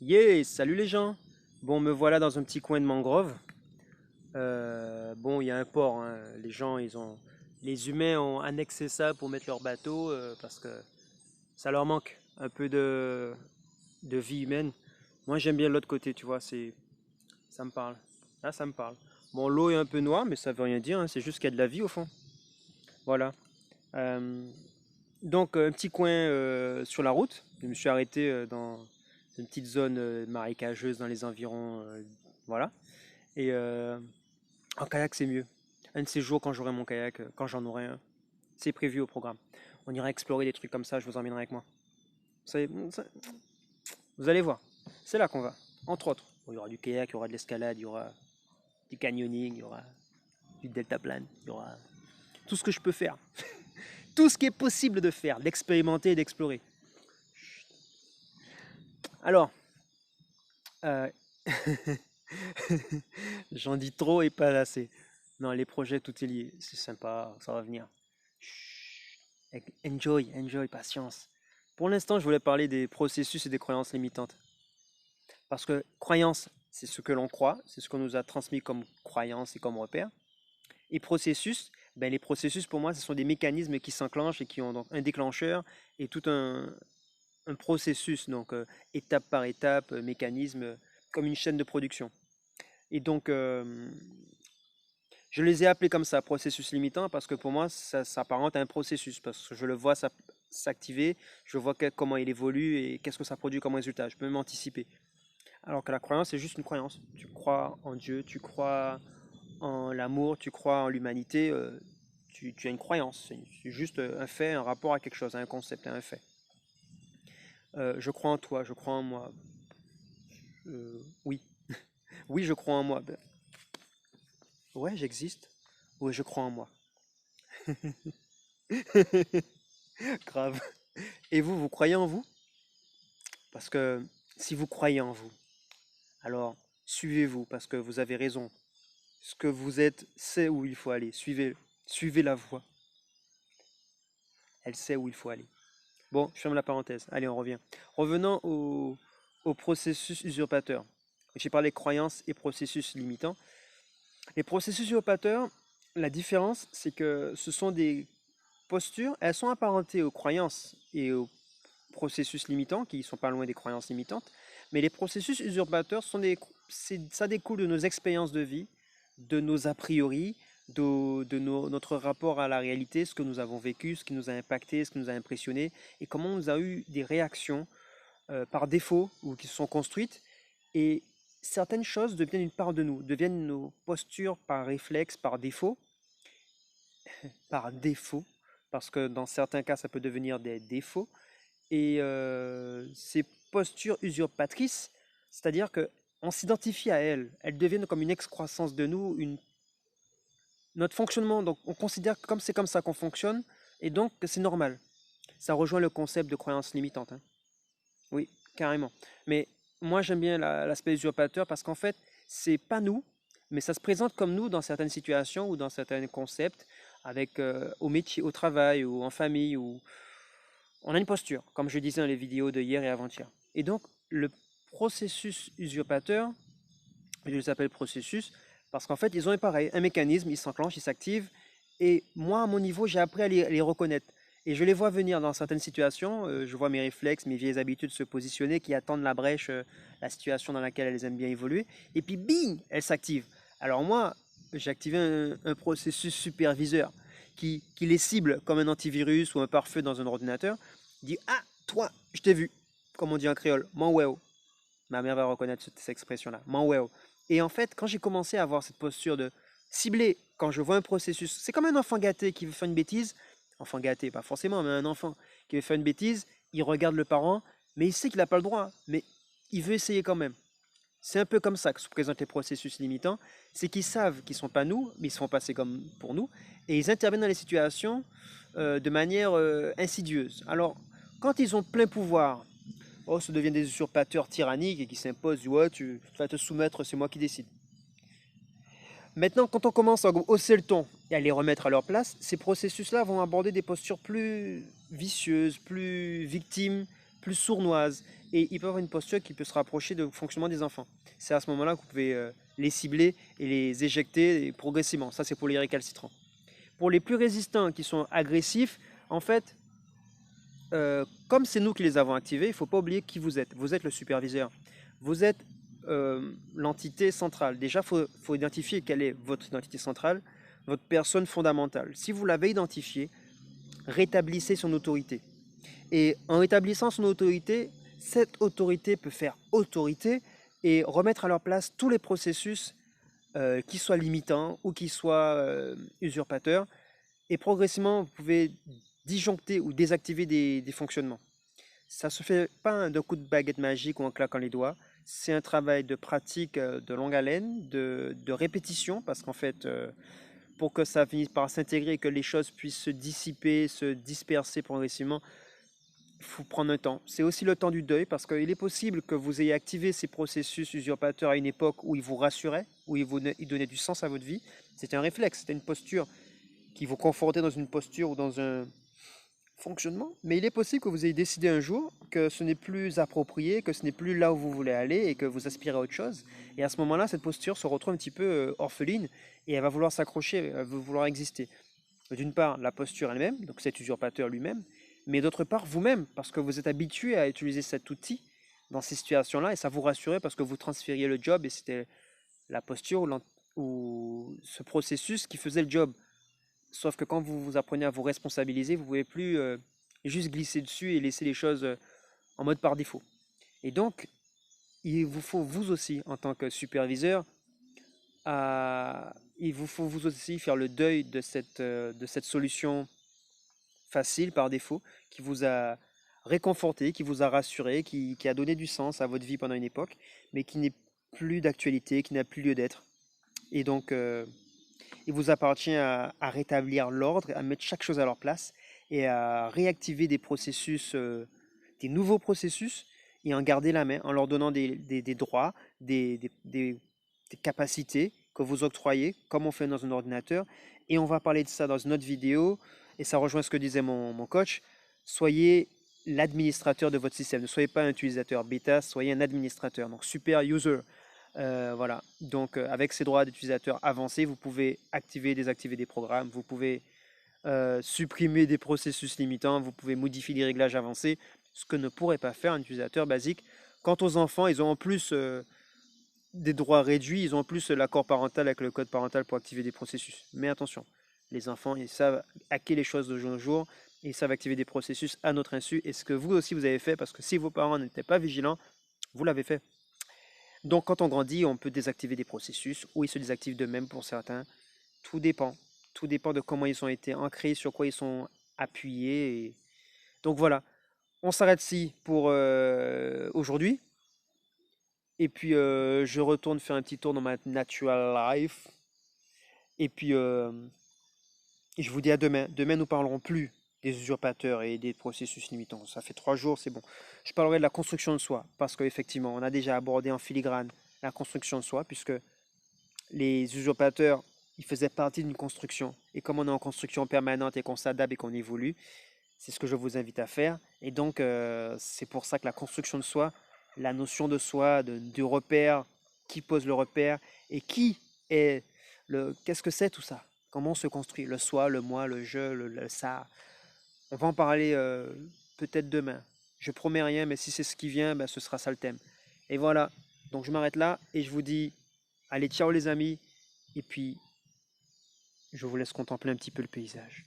Yeah, salut les gens. Bon, me voilà dans un petit coin de mangrove. Bon, il y a un port, hein. Les gens, les humains ont annexé ça pour mettre leur bateau parce que ça leur manque un peu de vie humaine. Moi, j'aime bien l'autre côté, tu vois. Ça me parle. Là, ça me parle. Bon, l'eau est un peu noire, mais ça veut rien dire, hein. C'est juste qu'il y a de la vie au fond. Voilà. Euh, donc, un petit coin sur la route. Je me suis arrêté dans une petite zone marécageuse dans les environs. Voilà. Et en kayak, c'est mieux. Un de ces jours, quand j'aurai mon kayak, quand j'en aurai un, c'est prévu au programme. On ira explorer des trucs comme ça, je vous emmènerai avec moi. Vous allez voir, c'est là qu'on va. Entre autres, bon, il y aura du kayak, il y aura de l'escalade, il y aura du canyoning, il y aura du deltaplane, il y aura tout ce que je peux faire. Tout ce qui est possible de faire, d'expérimenter et d'explorer. Alors, euh, j'en dis trop et pas assez. Non, les projets, tout est lié. C'est sympa, ça va venir. Enjoy, enjoy, patience. Pour l'instant, je voulais parler des processus et des croyances limitantes. Parce que croyance, c'est ce que l'on croit, c'est ce qu'on nous a transmis comme croyance et comme repère. Et processus, ben les processus pour moi, ce sont des mécanismes qui s'enclenchent et qui ont donc un déclencheur et tout un processus, donc étape par étape, mécanisme, comme une chaîne de production. Et donc, je les ai appelés comme ça, processus limitant, parce que pour moi, ça s'apparente à un processus, parce que je le vois s'activer, je vois comment il évolue et qu'est-ce que ça produit comme résultat. Je peux même anticiper. Alors que la croyance, c'est juste une croyance. Tu crois en Dieu, tu crois en l'amour, tu crois en l'humanité, tu as une croyance. C'est juste un fait, un rapport à quelque chose, à un concept, à un fait. Je crois en toi, je crois en moi. Oui, oui, je crois en moi. Ben, ouais, j'existe. Oui, je crois en moi. Grave. Et vous, vous croyez en vous? Parce que si vous croyez en vous, alors suivez-vous parce que vous avez raison. Ce que vous êtes, c'est où il faut aller. Suivez la voie. Elle sait où il faut aller. Bon, je ferme la parenthèse. Allez, on revient. Revenons au processus usurpateur. J'ai parlé croyances et processus limitants. Les processus usurpateurs, la différence, c'est que ce sont des postures, elles sont apparentées aux croyances et aux processus limitants, qui ne sont pas loin des croyances limitantes, mais les processus usurpateurs, ça découle de nos expériences de vie, de nos a priori, notre rapport à la réalité, ce que nous avons vécu, ce qui nous a impacté, ce qui nous a impressionné, et comment on a eu des réactions par défaut ou qui se sont construites, et certaines choses deviennent une part de nous, deviennent nos postures par réflexe, par défaut, parce que dans certains cas, ça peut devenir des défauts, et ces postures usurpatrices, c'est-à-dire que on s'identifie à elles, elles deviennent comme une excroissance de nous, notre fonctionnement, donc on considère que comme c'est comme ça qu'on fonctionne, et donc que c'est normal. Ça rejoint le concept de croyance limitante, hein. Oui, carrément. Mais moi j'aime bien l'aspect usurpateur parce qu'en fait, c'est pas nous, mais ça se présente comme nous dans certaines situations ou dans certains concepts, avec au métier, au travail ou en famille, ou on a une posture, comme je disais dans les vidéos de hier et avant-hier. Et donc, le processus usurpateur, je les appelle processus, parce qu'en fait, ils ont pareil, un mécanisme, ils s'enclenchent, ils s'activent, et moi, à mon niveau, j'ai appris à les reconnaître. Et je les vois venir dans certaines situations, je vois mes réflexes, mes vieilles habitudes se positionner, qui attendent la brèche, la situation dans laquelle elles aiment bien évoluer, et puis bing, elles s'activent. Alors moi, j'ai activé un processus superviseur qui les cible comme un antivirus ou un pare-feu dans un ordinateur, dit ah, toi, je t'ai vu, comme on dit en créole, mon weo. Ma mère va reconnaître cette expression-là, mon weo. Et en fait, quand j'ai commencé à avoir cette posture de cibler, quand je vois un processus, c'est comme un enfant gâté qui veut faire une bêtise, enfant gâté, pas forcément, mais un enfant qui veut faire une bêtise, il regarde le parent, mais il sait qu'il n'a pas le droit, mais il veut essayer quand même. C'est un peu comme ça que se présentent les processus limitants, c'est qu'ils savent qu'ils ne sont pas nous, mais ils se font passer comme pour nous, et ils interviennent dans les situations de manière insidieuse. Alors, quand ils ont plein pouvoir, oh, ça devient des usurpateurs tyranniques et qui s'imposent, ouais, tu vas te soumettre, c'est moi qui décide. Maintenant, quand on commence à hausser le ton et à les remettre à leur place, ces processus-là vont aborder des postures plus vicieuses, plus victimes, plus sournoises. et ils peuvent avoir une posture qui peut se rapprocher du fonctionnement des enfants. C'est à ce moment-là que vous pouvez les cibler et les éjecter progressivement. Ça, c'est pour les récalcitrants. Pour les plus résistants qui sont agressifs, en fait, comme c'est nous qui les avons activés, il ne faut pas oublier qui vous êtes. Vous êtes le superviseur. Vous êtes l'entité centrale. Déjà, faut identifier quelle est votre identité centrale, votre personne fondamentale. Si vous l'avez identifiée, rétablissez son autorité. Et en rétablissant son autorité, cette autorité peut faire autorité et remettre à leur place tous les processus qui soient limitants ou qui soient usurpateurs. Et progressivement, vous pouvez disjoncter ou désactiver des fonctionnements. Ça ne se fait pas d'un coup de baguette magique ou en claquant les doigts. C'est un travail de pratique de longue haleine, de répétition, parce qu'en fait, pour que ça finisse par s'intégrer et que les choses puissent se dissiper, se disperser progressivement, il faut prendre un temps. C'est aussi le temps du deuil, parce qu'il est possible que vous ayez activé ces processus usurpateurs à une époque où ils vous rassuraient, où ils donnaient du sens à votre vie. C'était un réflexe, c'était une posture qui vous confortait dans une posture ou dans un fonctionnement. Mais il est possible que vous ayez décidé un jour que ce n'est plus approprié, que ce n'est plus là où vous voulez aller et que vous aspirez à autre chose. Et à ce moment-là, cette posture se retrouve un petit peu orpheline et elle va vouloir s'accrocher, elle va vouloir exister. D'une part, la posture elle-même, donc cet usurpateur lui-même, mais d'autre part, vous-même, parce que vous êtes habitué à utiliser cet outil dans ces situations-là et ça vous rassurait parce que vous transfériez le job et c'était la posture ou ce processus qui faisait le job. Sauf que quand vous vous apprenez à vous responsabiliser, vous ne pouvez plus juste glisser dessus et laisser les choses en mode par défaut. Et donc, il vous faut vous aussi, en tant que superviseur, il vous faut vous aussi faire le deuil de cette solution facile par défaut qui vous a réconforté, qui vous a rassuré, qui a donné du sens à votre vie pendant une époque, mais qui n'est plus d'actualité, qui n'a plus lieu d'être. Et donc, il vous appartient à rétablir l'ordre, à mettre chaque chose à leur place et à réactiver des processus, des nouveaux processus et en garder la main en leur donnant des droits, des capacités que vous octroyez, comme on fait dans un ordinateur. Et on va parler de ça dans une autre vidéo. Et ça rejoint ce que disait mon coach. Soyez l'administrateur de votre système. Ne soyez pas un utilisateur bêta, soyez un administrateur. Donc super user. Voilà, donc avec ces droits d'utilisateur avancés, vous pouvez activer et désactiver des programmes, vous pouvez supprimer des processus limitants, vous pouvez modifier les réglages avancés, ce que ne pourrait pas faire un utilisateur basique. Quant aux enfants, ils ont en plus des droits réduits, ils ont en plus l'accord parental avec le code parental pour activer des processus. Mais attention, les enfants, ils savent hacker les choses de jour en jour, ils savent activer des processus à notre insu, et ce que vous aussi vous avez fait, parce que si vos parents n'étaient pas vigilants, vous l'avez fait. Donc quand on grandit, on peut désactiver des processus ou ils se désactivent d'eux-mêmes pour certains. Tout dépend. Tout dépend de comment ils ont été ancrés, sur quoi ils sont appuyés. Donc voilà, on s'arrête ici pour aujourd'hui. Et puis je retourne faire un petit tour dans ma natural life. Et puis je vous dis à demain. Demain, nous parlerons plus des usurpateurs et des processus limitants. Ça fait 3 jours, c'est bon. Je parlerai de la construction de soi, parce qu'effectivement, on a déjà abordé en filigrane la construction de soi, puisque les usurpateurs, ils faisaient partie d'une construction. Et comme on est en construction permanente et qu'on s'adapte et qu'on évolue, c'est ce que je vous invite à faire. Et donc, c'est pour ça que la construction de soi, la notion de soi, du repère, qui pose le repère et qui est le... Qu'est-ce que c'est tout ça? Comment on se construit? Le soi, le moi, le je, le ça. On va en parler peut-être demain. Je promets rien, mais si c'est ce qui vient, ben, ce sera ça le thème. Et voilà. Donc je m'arrête là et je vous dis, allez, ciao les amis. Et puis, je vous laisse contempler un petit peu le paysage.